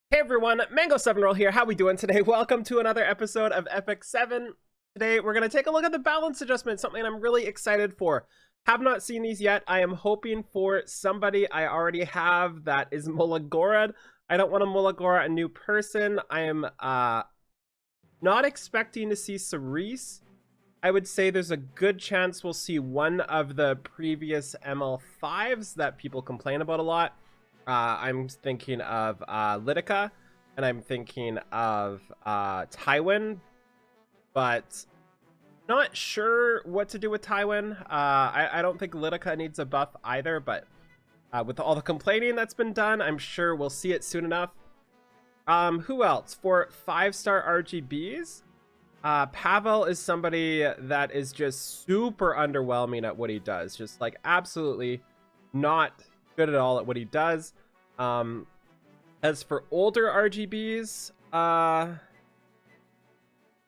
Hey everyone, Mango7Roll here. How we doing today? Welcome to another episode of Epic 7. Today we're going to take a look at the balance adjustment, something I'm really excited for. Have not seen these yet. I am hoping for somebody I already have that is Mulagorod. I don't want to Mulagora a new person. I am not expecting to see Cerise. I would say there's a good chance we'll see one of the previous ML5s that people complain about a lot. I'm thinking of Lidica, and I'm thinking of Tywin, but not sure what to do with Tywin. I don't think Lidica needs a buff either, but with all the complaining that's been done, I'm sure we'll see it soon enough. Who else? For 5-star RGBs, Pavel is somebody that is just super underwhelming at what he does. Just like absolutely not good at all at what he does. As for older RGBs, I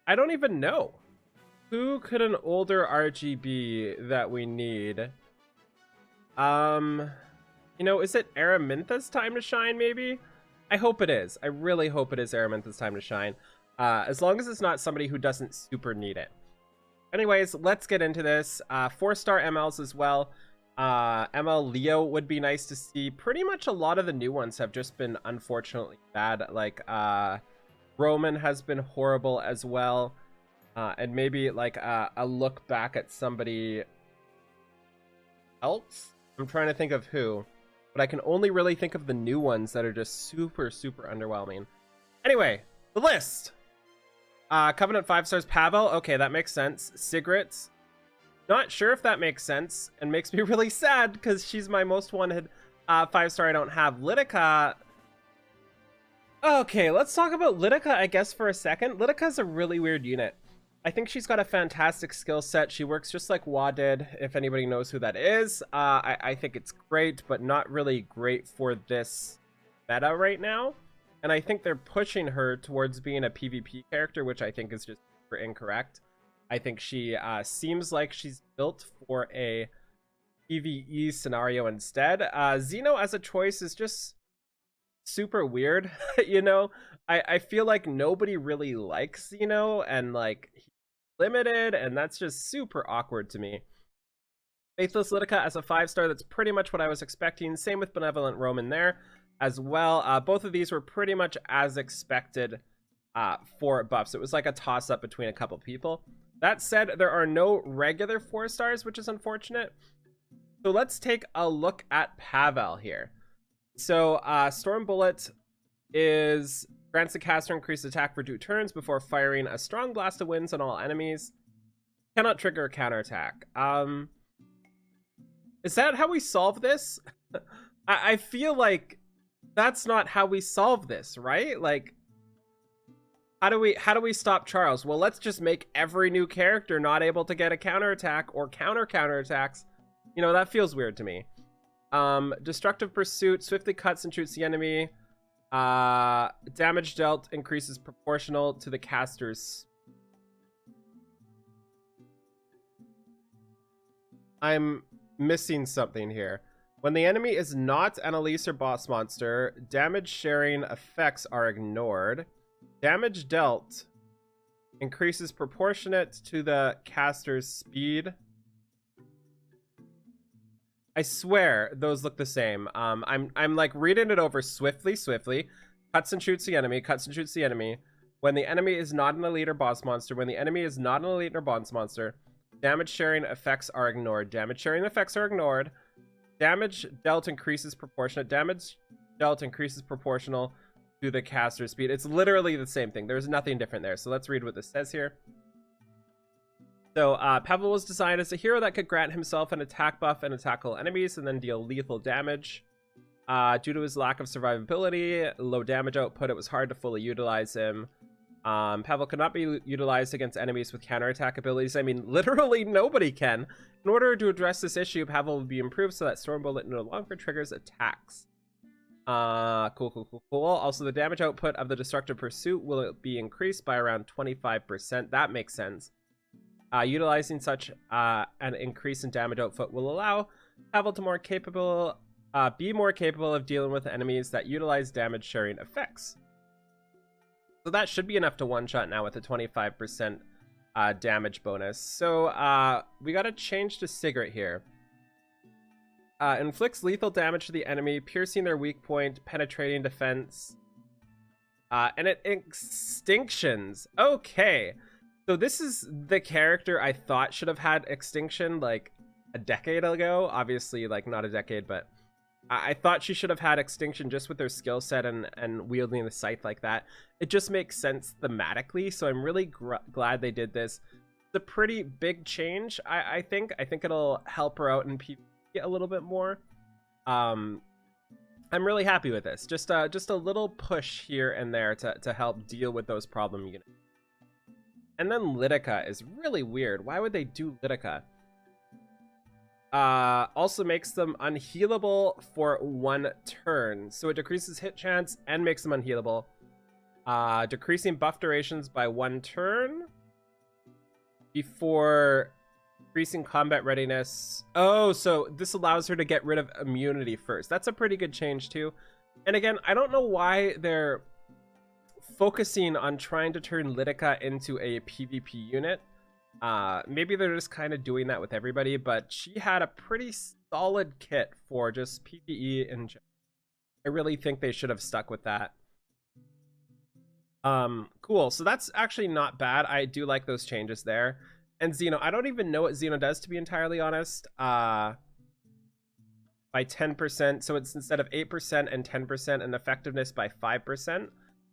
don't even know. Who could an older RGB that we need? Is it Araminta's time to shine, maybe? I hope it is. I really hope it is Araminta's time to shine. As long as it's not somebody who doesn't super need it. Anyways, let's get into this. 4-star MLs as well. ML Leo would be nice to see. Pretty much a lot of the new ones have just been unfortunately bad. Like Roman has been horrible as well. And maybe like a look back at somebody else. I'm trying to think of who, but I can only really think of the new ones that are just super underwhelming. Anyway, the list. Covenant 5 stars. Pavel, okay, that makes sense. Sigrid, not sure if that makes sense, and makes me really sad because she's my most wanted 5-star I don't have. Lidica. Okay, let's talk about Lidica, I guess, for a second. Lidica's a really weird unit. I think she's got a fantastic skill set. She works just like Wa did, if anybody knows who that is. I think it's great, but not really great for this meta right now. And I think they're pushing her towards being a PvP character, which I think is just super incorrect. I think she seems like she's built for a PvE scenario instead. Xeno as a choice is just super weird, you know? I feel like nobody really likes Xeno, and like he's limited, and that's just super awkward to me. Faithless Lidica as a 5-star, that's pretty much what I was expecting. Same with Benevolent Roman there as well. Both of these were pretty much as expected for buffs. It was like a toss-up between a couple people. That said, there are no regular 4-stars, which is unfortunate. So let's take a look at Pavel here. So Storm Bullet grants the caster increased attack for 2 turns before firing a strong blast of winds on all enemies. Cannot trigger a counterattack. Is that how we solve this? I feel like that's not how we solve this, right? Like, how do we stop Charles? Well, let's just make every new character not able to get a counterattack or counterattacks. You know, that feels weird to me. Destructive Pursuit swiftly cuts and shoots the enemy. Damage dealt increases proportional to the caster's. I'm missing something here. When the enemy is not an Elise or boss monster, damage sharing effects are ignored. Damage dealt increases proportionate to the caster's speed. I swear those look the same. I'm like reading it over swiftly. Cuts and shoots the enemy. When the enemy is not an elite or boss monster, damage sharing effects are ignored. Damage dealt increases proportionate. Damage dealt increases proportional to the caster's speed. It's literally the same thing. There's nothing different there. So let's read what this says here. So Pavel was designed as a hero that could grant himself an attack buff and attack all enemies and then deal lethal damage. Due to his lack of survivability, low damage output, it was hard to fully utilize him. Pavel could not be utilized against enemies with counterattack abilities. I mean, literally nobody can. In order to address this issue, Pavel will be improved so that Storm Bullet no longer triggers attacks. Cool. Also, the damage output of the Destructive Pursuit will be increased by around 25%. That makes sense. Utilizing such an increase in damage output will allow Pavel to be more capable of dealing with enemies that utilize damage sharing effects. So that should be enough to one-shot now with a 25% damage bonus. So we got to change to Sigrid here. Inflicts lethal damage to the enemy, piercing their weak point, penetrating defense. And it extinctions. Okay. So this is the character I thought should have had extinction like a decade ago. Obviously, like not a decade, but I thought she should have had extinction just with her skill set and wielding the scythe like that. It just makes sense thematically. So I'm really glad they did this. It's a pretty big change, I think. I think it'll help her out in PvP a little bit more. I'm really happy with this. Just a little push here and there to help deal with those problem units. And then Lidica is really weird. Why would they do Lidica? Also makes them unhealable for 1 turn. So it decreases hit chance and makes them unhealable. Decreasing buff durations by 1 turn. Before increasing combat readiness. Oh, so this allows her to get rid of immunity first. That's a pretty good change too. And again, I don't know why they're focusing on trying to turn Lidica into a PvP unit. Maybe they're just kind of doing that with everybody, but she had a pretty solid kit for just PvE, and I really think they should have stuck with that. Cool. So that's actually not bad. I do like those changes there. And Xeno, I don't even know what Xeno does, to be entirely honest. By 10%, so it's instead of 8% and 10% and effectiveness by 5%.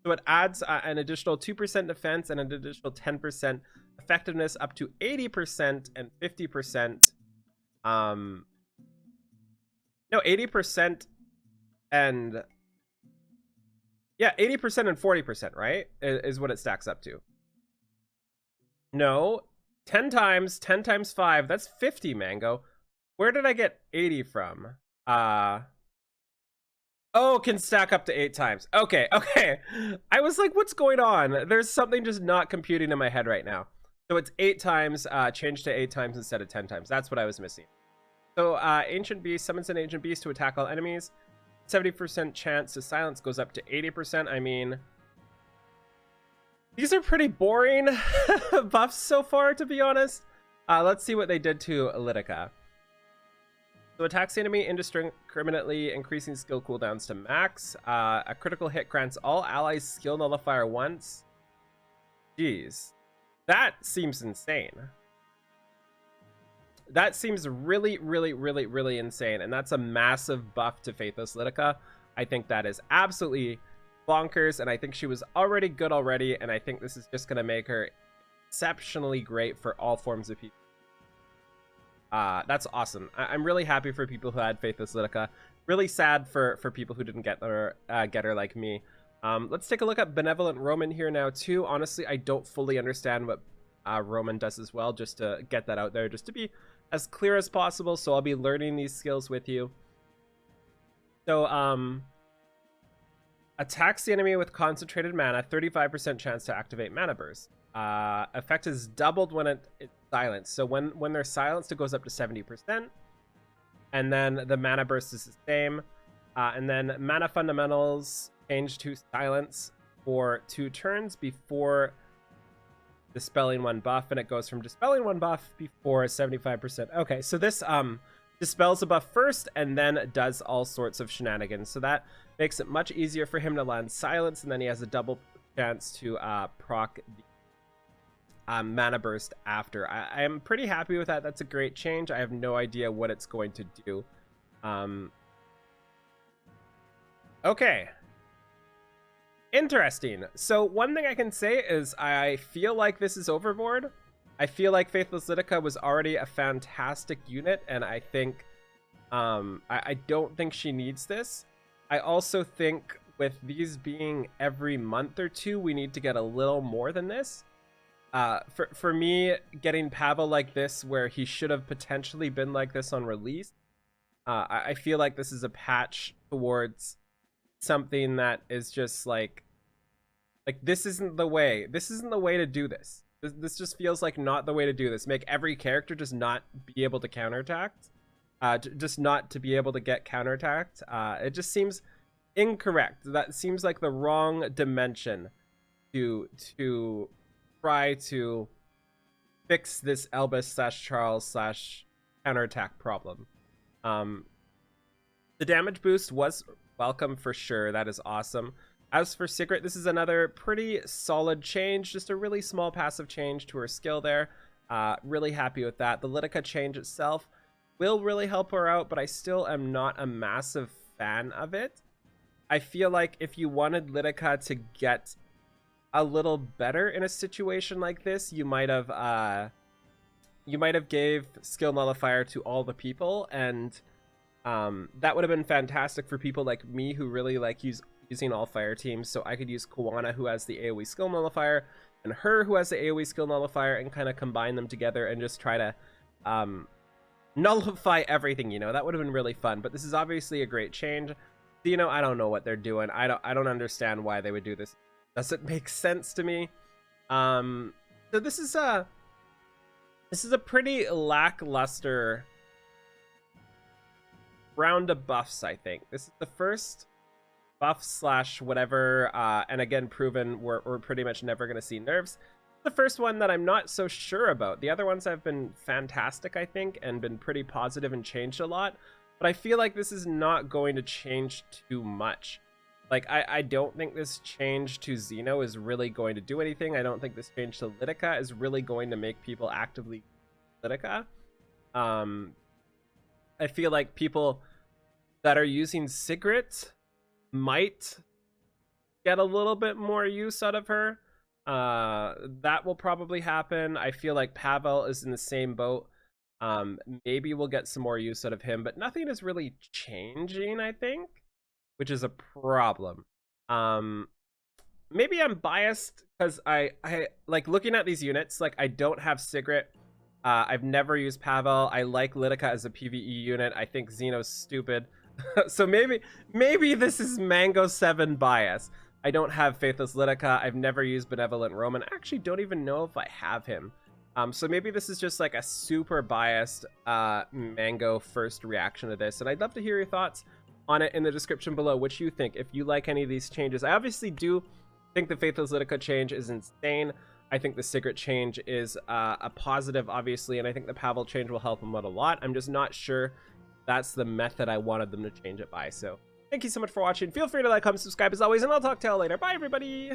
So it adds an additional 2% defense and an additional 10% effectiveness up to 80% and 50%. No, 80% and... Yeah, 80% and 40%, right? Is what it stacks up to. No, 10 times 5, that's 50, Mango. Where did I get 80 from? Oh, can stack up to 8 times. Okay. I was like, what's going on? There's something just not computing in my head right now. So it's 8 times, changed to 8 times instead of 10 times. That's what I was missing. So Ancient Beast summons an Ancient Beast to attack all enemies. 70% chance to silence goes up to 80%. I mean, these are pretty boring buffs so far, to be honest. Let's see what they did to Lidica. So attacks the enemy indiscriminately, increasing skill cooldowns to max. A critical hit grants all allies skill nullifier once. Jeez. That seems insane. That seems really, really, really, really insane. And that's a massive buff to Faithless Lidica. I think that is absolutely bonkers. And I think she was already good already. And I think this is just going to make her exceptionally great for all forms of people. That's awesome. I'm really happy for people who had Faithless Lidica. Really sad for people who didn't get her like me. Let's take a look at Benevolent Roman here now too. Honestly, I don't fully understand what Roman does as well, just to get that out there, just to be as clear as possible. So I'll be learning these skills with you. So attacks the enemy with concentrated mana, 35% chance to activate Mana Burst. Effect is doubled when it's silenced. So when they're silenced, it goes up to 70%. And then the Mana Burst is the same. And then Mana Fundamentals change to silence for 2 turns before dispelling 1 buff, and it goes from dispelling 1 buff before 75%. Okay, so this dispels a buff first and then does all sorts of shenanigans. So that makes it much easier for him to land silence, and then he has a double chance to proc the Mana Burst after. I am pretty happy with that. That's a great change. I have no idea what it's going to do. Okay. Interesting. So one thing I can say is I feel like this is overboard. I feel like Faithless Lidica was already a fantastic unit, and I think I don't think she needs this. I also think with these being every month or 2, we need to get a little more than this. For me, getting Pavel like this, where he should have potentially been like this on release, I feel like this is a patch towards something that is just like this isn't the way. This isn't the way to do this. This just feels like not the way to do this. Make every character just not be able to counterattack. Just not to be able to get counterattacked. It just seems incorrect. That seems like the wrong dimension to try to fix this Elvis / Charles / counterattack problem. The damage boost was welcome for sure. That is awesome. As for Sigrid, this is another pretty solid change, just a really small passive change to her skill there. Really happy with that. The Lidica change itself will really help her out, but I still am not a massive fan of it. I feel like if you wanted Lidica to get a little better in a situation like this, you might have gave skill nullifier to all the people, and that would have been fantastic for people like me who really like using all fire teams. So I could use Kawana, who has the AoE skill nullifier, and her, who has the AoE skill nullifier, and kind of combine them together and just try to nullify everything, you know. That would have been really fun. But this is obviously a great change. You know, I don't know what they're doing. I don't understand why they would do this. Doesn't make sense to me. So this is a pretty lackluster round of buffs, I think. This is the first buff / whatever, and again, proven we're pretty much never going to see nerfs. The first one that I'm not so sure about. The other ones have been fantastic, I think, and been pretty positive and changed a lot. But I feel like this is not going to change too much. Like, I don't think this change to Xeno is really going to do anything. I don't think this change to Lidica is really going to make people actively Lidica. I feel like people that are using Sigrid might get a little bit more use out of her. That will probably happen. I feel like Pavel is in the same boat. Maybe we'll get some more use out of him, but nothing is really changing, I think, which is a problem. Maybe I'm biased because I like looking at these units. Like, I don't have Sigrid. I've never used Pavel. I like Lidica as a PvE unit. I think Xeno's stupid. So maybe this is Mango 7 bias. I don't have Faithless Lidica. I've never used Benevolent Roman. I actually don't even know if I have him. So maybe this is just like a super biased Mango first reaction to this. And I'd love to hear your thoughts on it in the description below, what you think, if you like any of these changes. I obviously do think the Faithless Lidica change is insane. I think the Sigrid change is a positive, obviously, and I think the Pavel change will help him out a lot. I'm just not sure that's the method I wanted them to change it by. So thank you so much for watching. Feel free to like, comment, subscribe as always, and I'll talk to y'all later. Bye, everybody!